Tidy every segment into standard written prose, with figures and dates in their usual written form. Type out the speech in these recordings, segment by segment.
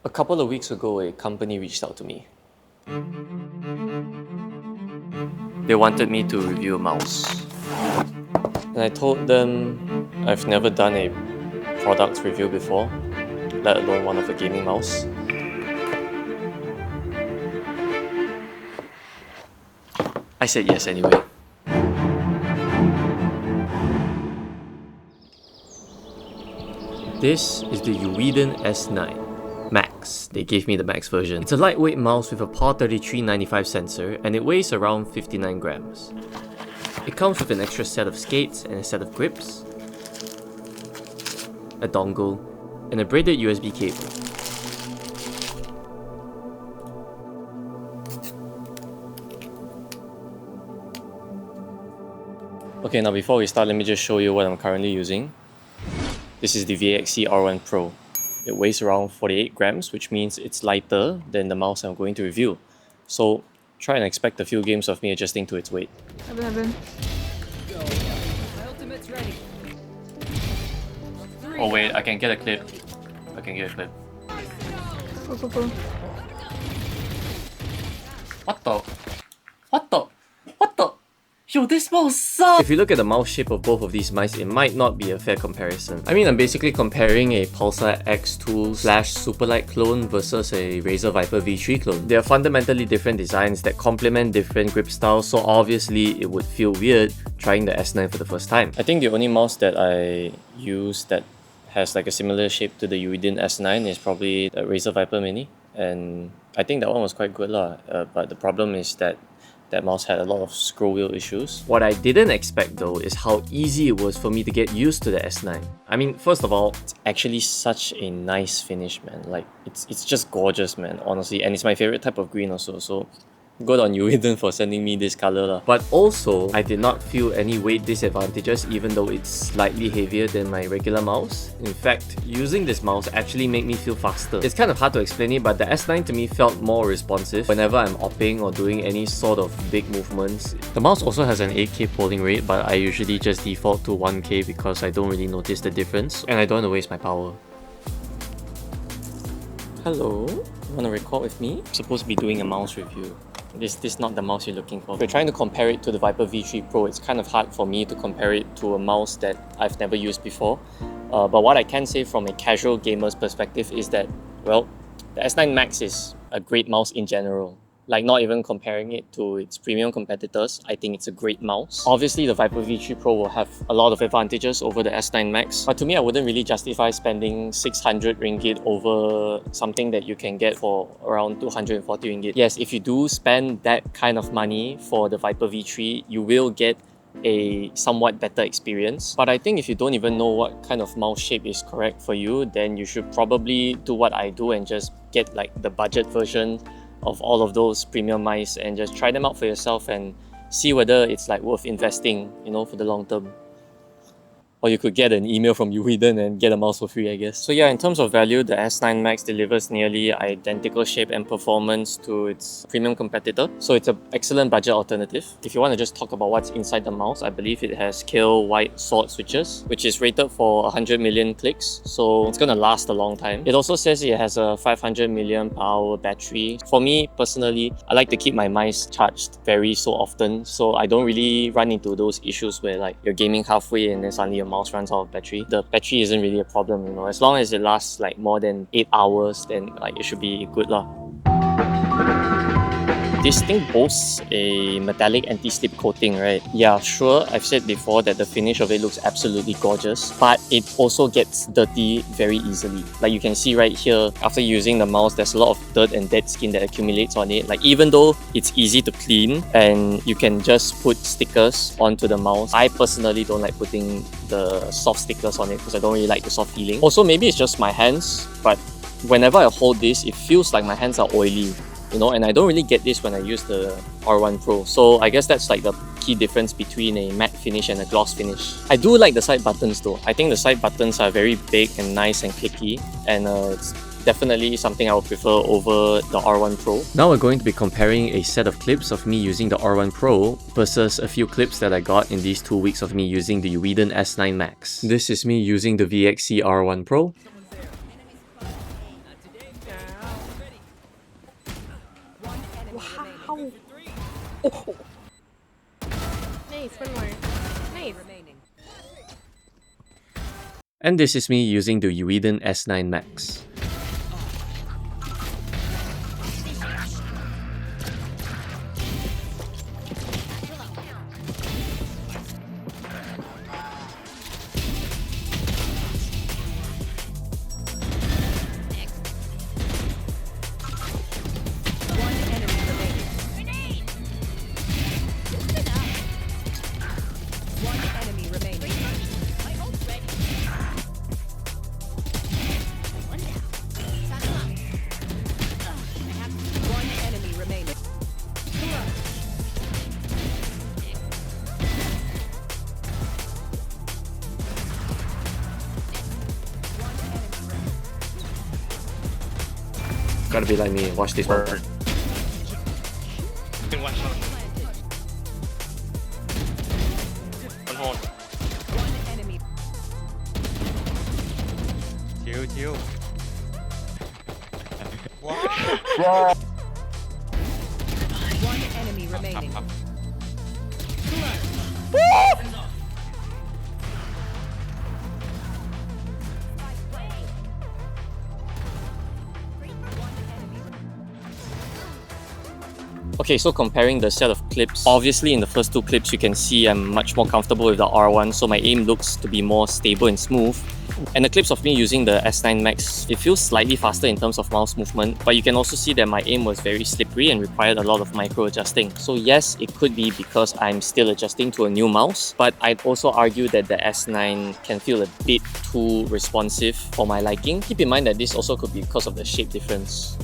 A couple of weeks ago, a company reached out to me. They wanted me to review a mouse. And I told them I've never done a product review before, let alone one of a gaming mouse. I said yes anyway. This is the EWEADN S9 Max. They gave me the Max version. It's a lightweight mouse with a PAW 3395 sensor and it weighs around 59 grams. It comes with an extra set of skates and a set of grips, a dongle, and a braided USB cable. Okay, now before we start, let me just show you what I'm currently using. This is the VXE R1 Pro. It weighs around 48 grams, which means it's lighter than the mouse I'm going to review. So try and expect a few games of me adjusting to its weight. Heaven. Go. My ultimate's ready. Oh wait, I can get a clip. I can get a clip. Go. What the? What the? What the? Yo, this mouse sucks! If you look at the mouse shape of both of these mice, it might not be a fair comparison. I mean, I'm basically comparing a Pulsar X2 / Superlight clone versus a Razer Viper V3 clone. They are fundamentally different designs that complement different grip styles, so obviously it would feel weird trying the S9 for the first time. I think the only mouse that I use that has like a similar shape to the EWEADN S9 is probably the Razer Viper Mini, and I think that one was quite good lah. But the problem is that mouse had a lot of scroll wheel issues. What I didn't expect though is how easy it was for me to get used to the S9. I mean, first of all, it's actually such a nice finish, man. Like, it's just gorgeous, man, honestly. And it's my favorite type of green also, so good on you, EWEADN, for sending me this color lah. But also, I did not feel any weight disadvantages even though it's slightly heavier than my regular mouse. In fact, using this mouse actually made me feel faster. It's kind of hard to explain it, but the S9 to me felt more responsive whenever I'm opping or doing any sort of big movements. The mouse also has an 8K polling rate, but I usually just default to 1K because I don't really notice the difference and I don't want to waste my power. Hello? You want to record with me? I'm supposed to be doing a mouse review. This is not the mouse you're looking for. If you're trying to compare it to the Viper V3 Pro, it's kind of hard for me to compare it to a mouse that I've never used before. But what I can say from a casual gamer's perspective is that, well, the S9 Max is a great mouse in general. Like, not even comparing it to its premium competitors, I think it's a great mouse. Obviously, the Viper V3 Pro will have a lot of advantages over the S9 Max, but to me, I wouldn't really justify spending 600 ringgit over something that you can get for around 240 ringgit. Yes, if you do spend that kind of money for the Viper V3, you will get a somewhat better experience. But I think if you don't even know what kind of mouse shape is correct for you, then you should probably do what I do and just get like the budget version of all of those premium mice and just try them out for yourself and see whether it's like worth investing, you know, for the long term. Or you could get an email from EWEADN and get a mouse for free, I guess. So yeah, in terms of value, the S9 Max delivers nearly identical shape and performance to its premium competitor. So it's an excellent budget alternative. If you want to just talk about what's inside the mouse, I believe it has Kill White Sword switches, which is rated for 100 million clicks. So it's gonna last a long time. It also says it has a 500 milliamp hour battery. For me, personally, I like to keep my mice charged very so often. So I don't really run into those issues where like you're gaming halfway and then suddenly your mouse runs out of battery. The battery isn't really a problem, you know. As long as it lasts like more than 8 hours, then like it should be good lah. This thing boasts a metallic anti-slip coating, right? Yeah, sure, I've said before that the finish of it looks absolutely gorgeous, but it also gets dirty very easily. Like you can see right here, after using the mouse, there's a lot of dirt and dead skin that accumulates on it. Like even though it's easy to clean and you can just put stickers onto the mouse, I personally don't like putting the soft stickers on it because I don't really like the soft feeling. Also, maybe it's just my hands, but whenever I hold this, it feels like my hands are oily. You know, and I don't really get this when I use the R1 Pro. So I guess that's like the key difference between a matte finish and a gloss finish. I do like the side buttons though. I think the side buttons are very big and nice and clicky, and it's definitely something I would prefer over the R1 Pro. Now we're going to be comparing a set of clips of me using the R1 Pro versus a few clips that I got in these 2 weeks of me using the EWEADN S9 Max. This is me using the VXE R1 Pro. Nice, one more. Nice. Remaining. And this is me using the EWEADN S9 Max. One enemy remaining. One enemy remaining. One enemy remaining. Gotta be like me, watch this one. One shot. One hold. One enemy. Chill. One enemy remaining. Up. Okay, so comparing the set of clips, obviously in the first two clips you can see I'm much more comfortable with the R1, so my aim looks to be more stable and smooth. And the clips of me using the S9 Max, it feels slightly faster in terms of mouse movement, but you can also see that my aim was very slippery and required a lot of micro adjusting. So yes, it could be because I'm still adjusting to a new mouse, but I'd also argue that the S9 can feel a bit too responsive for my liking. Keep in mind that this also could be because of the shape difference.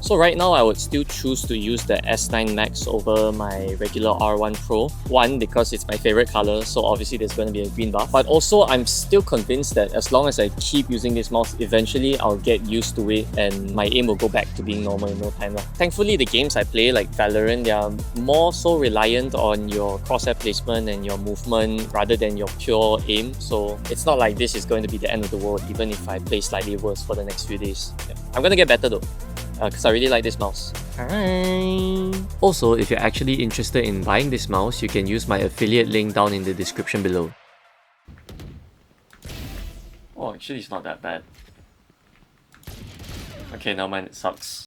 So right now I would still choose to use the S9 Max over my regular R1 Pro. One, because it's my favorite color, so obviously there's going to be a green buff. But also I'm still convinced that as long as I keep using this mouse, eventually I'll get used to it and my aim will go back to being normal in no time. Thankfully the games I play like Valorant, they are more so reliant on your crosshair placement and your movement rather than your pure aim. So it's not like this is going to be the end of the world even if I play slightly worse for the next few days. I'm going to get better though. Because I really like this mouse. Also, if you're actually interested in buying this mouse, you can use my affiliate link down in the description below. Oh, actually it's not that bad. Okay, never mind, it sucks.